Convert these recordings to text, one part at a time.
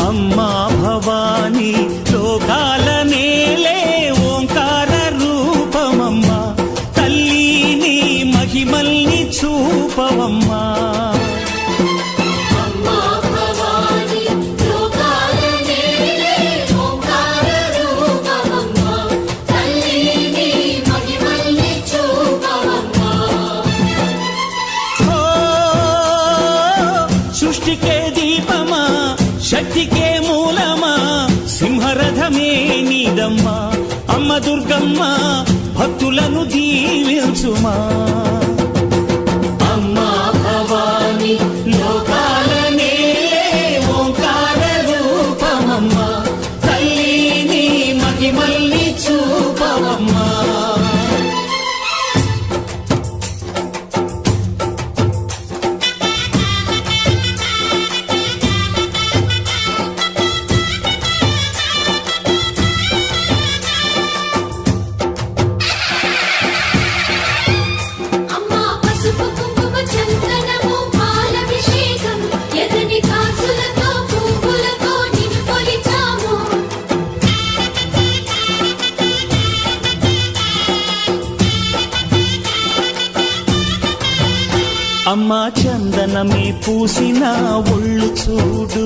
అమ్మా భవానీ లోకాల నేలే ఓంకార రూపమమ్మా, తల్లిని మహిమల్ని చూపవమ్మా. సృష్టికే దీపమా, శక్తికే మూలమా, సింహరథమే నీదమ్మా. అమ్మ దుర్గమ్మ భక్తులను దీవించుమా. అమ్మా భవానీ లోకాల నేలే ఓంకార రూపమమ్మా, తల్లిని మహిమల్ని చూపవమ్మా. అమ్మా చందనమే పూసిన ఒళ్ళు చూడు,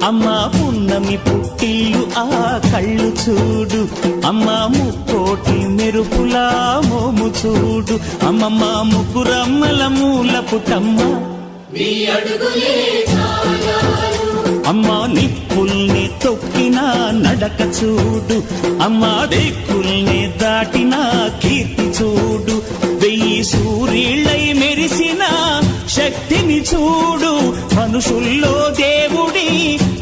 అమ్మా పున్నమి పుట్టిల్లు ఆ కళ్ళు చూడు, అమ్మా ముక్కోటి మెరుపులా మోము చూడు. అమ్మమ్మ ముగ్గురమ్మల మూల పుట్టమ్మ, అమ్మా నిప్పుల్ని తొక్కిన నడక చూడు, అమ్మా దిక్కుల్ని దాటిన కీర్తి చూడు. 1000 సూర్యుళ్ళై మెరిసిన శక్తిని చూడు, మనుషుల్లో దేవుడి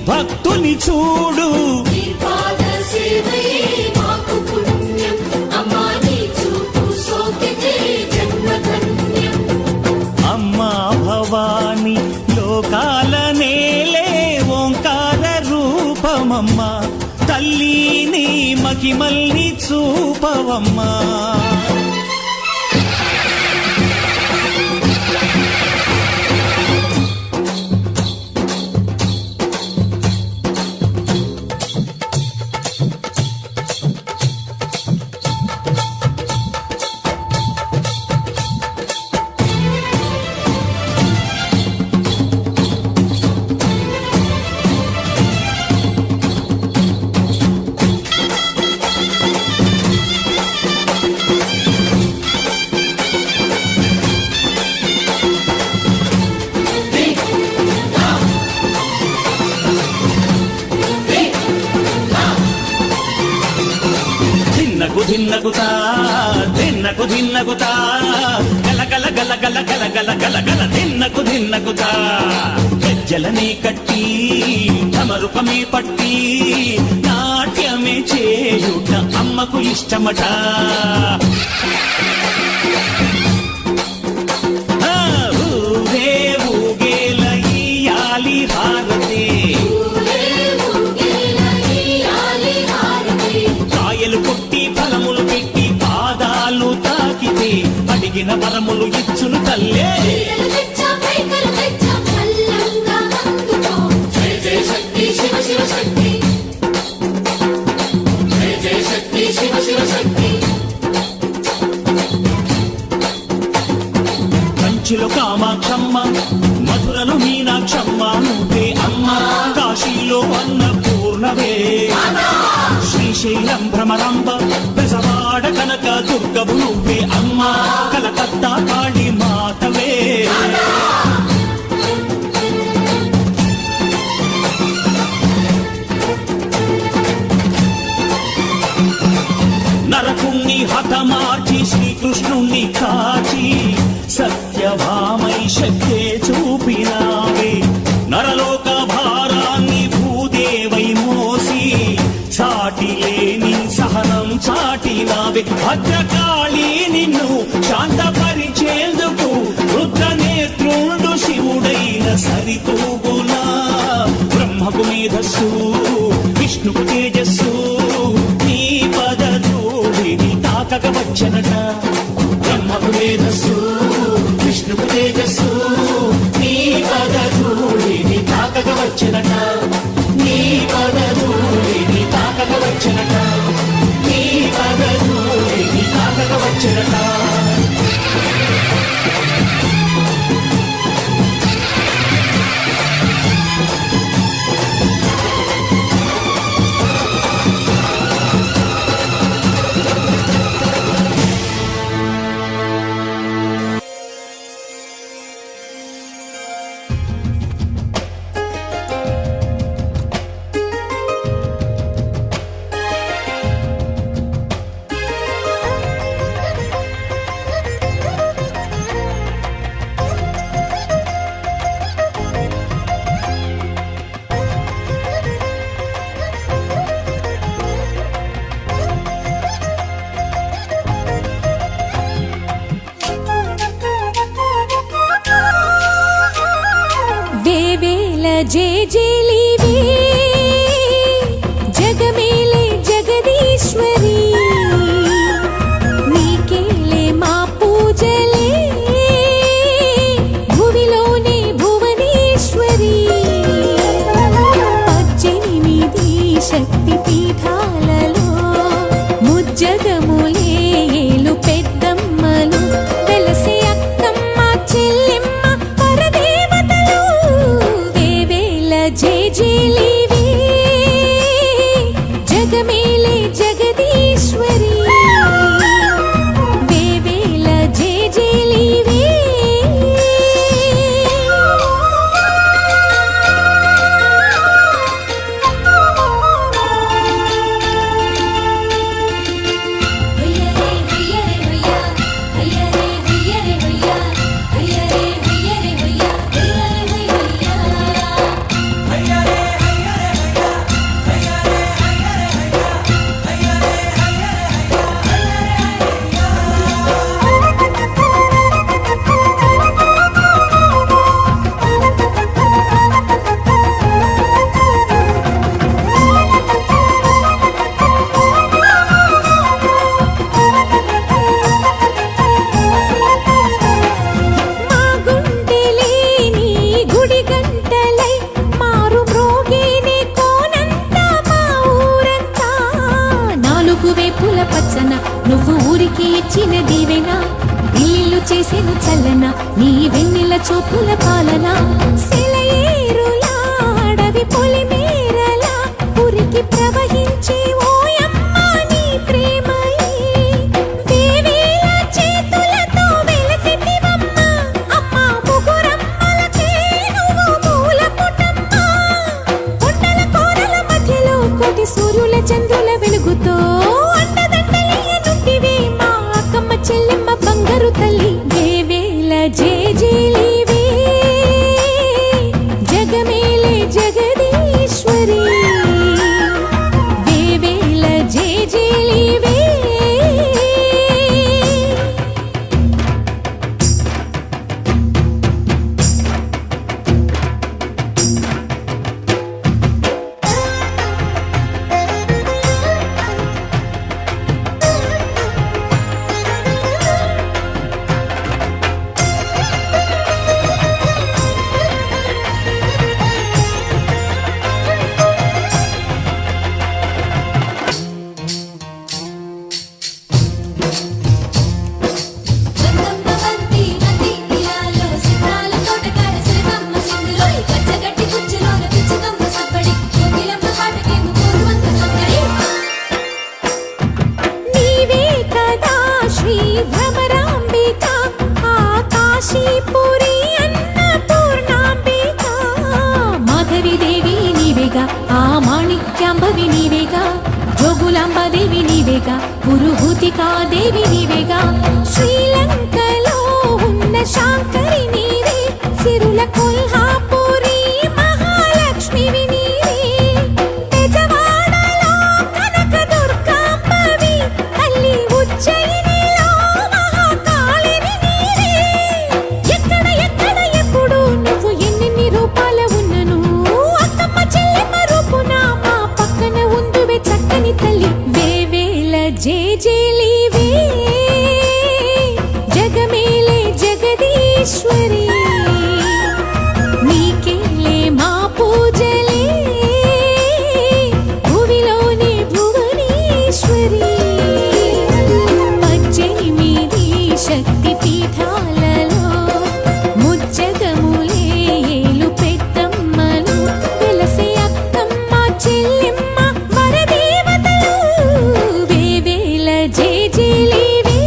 భక్తుని చూడు. అమ్మా భవానీ లోకాల నేలే ఓంకార రూపమమ్మా, తల్లిని మహిమల్ని చూపవమ్మా. ధిన్నగుతా ధిన్నకు ధిన్నగుతా గల గల గల గల గల గల గల గల ధిన్నగుతా. గజ్జలనే కట్టి ఢమరుకమే పట్టి నాట్యమే చేయుట అమ్మకు ఇష్టమట. ఊగే ఊగేల ఇయ్యాలి హారతి, కాయలు కొట్టి ఫలములు పెట్టి పాదాలు తాకితే అడిగిన వరములు ఇచ్చును తల్లే. కంచిలో కామాక్షమ్మ, మధురలో మీనాక్షమ్మ నువ్వే అమ్మ, కాశీలో అన్నపూర్ణవే, శ్రీశైలం భ్రమరాంబ, బెజవాడ కనక దుర్గవు నువ్వే అమ్మ, కలకత్తా కాళీ మాతవే. నరకుణ్ణి హతమార్చి శ్రీకృష్ణుణ్ణి కాచి సత్యభామై శక్తే చూపినావే. నరలోక భారాన్ని భూదేవై మోసి సాటి లేని సహనం చాటినావే. భద్రకాళి నిన్ను శాంతపరిచేందుకు రుద్రనేత్రుండు శివుడైన సరితూగునా. వచ్చనట. బ్రహ్మకు మేధస్సు విష్ణుకు తేజస్సు నీ పదధూళిని తాకక వచ్చనట. నీ పదధూళిని తాకక వచ్చనట. నీ పదధూళిని తాకక వచ్చనట. జేజేలివే జగమేలే జగదీశ్వరి నీకేలే మా పూజలే భువిలోనే భువనేశ్వరి 18 శక్తి పీఠాలలో ముజ్జగములే ఏలు పెద్దమ్మలు వెలసే అక్కమ్మ చెల్లెమ్మ జేజేలివే జగమేలే జగదీశ్వరి వేవేల జేజేలివే నువ్వు ఊరికి ఇచ్చిన దీవెనా ఇల్లు చేసిన చల్లన నీ వెన్నెల చూపుల పాలన సెలయేరులా అడవి పొలిమేరలా ఊరికి ప్రవహించి ఓయమ్మ నీ ప్రేమయే వేవేల చేతులతో వెలసితివమ్మ అమ్మ ముగురమ్మలకే నువ్వు మూల పుటమ్మ కొండల కోరల మధ్యలో కోటి సూర్యుల చంద్రుల వెలుగుతో చెల్లెమ్మ బంగారు తల్లి వేవేల జేజేలివే జగమేలే జగదీశ్వరి వేవేల జేజేలివే మాణిక్యాంబవి నీవేగా జోగులాంబాదేవి నీవేగా పురుహూతికా దేవి నీవేగా శ్రీలంకలో ఉన్న శాంకరి నీవే సిరుల కొల్హాపురి మహాలక్ష్మివి నీవే బెజవాడలో కనక దుర్గాంబవి తల్లి ఉజ్జయినిలో మహాకాళివి నీవే ఎక్కడ ఎక్కడ ఎప్పుడు నువ్వు ఎన్నెన్ని రూపాల ఉన్నను అక్కమ్మ చెల్లెమ్మ రూపున మా పక్కన ఉందువే చక్కని తల్లి వేవేల జేజేలివే శక్తి పీఠాలలో ముజ్జగములే ఏలు పెద్దమ్మలు వెలసే అక్కమ్మ చెల్లెమ్మ వరదేవతలు వేవేల జేజేలివే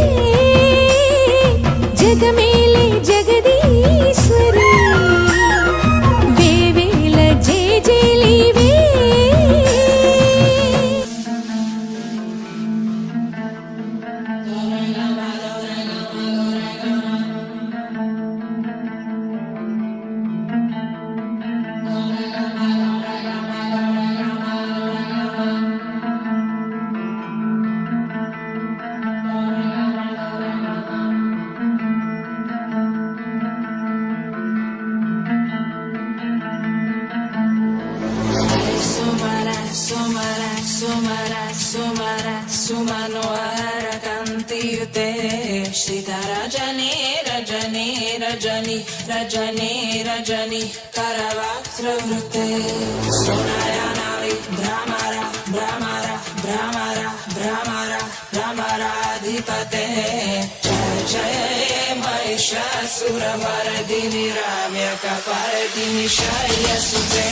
జగమేలే జగదీశ్వరి వేవేల జేజేలివే सुमनोहरकान्तियुते श्रितरजनी रजनी रजनी रजनी रजनी करवक्त्रवृते सुनयनावि भ्रमरा भ्रमरा भ्रमरा भ्रमरा भ्रमराधिपते जय जय महिषासुरमर्दिनि रम्यकपर्दिनि शय्यसुते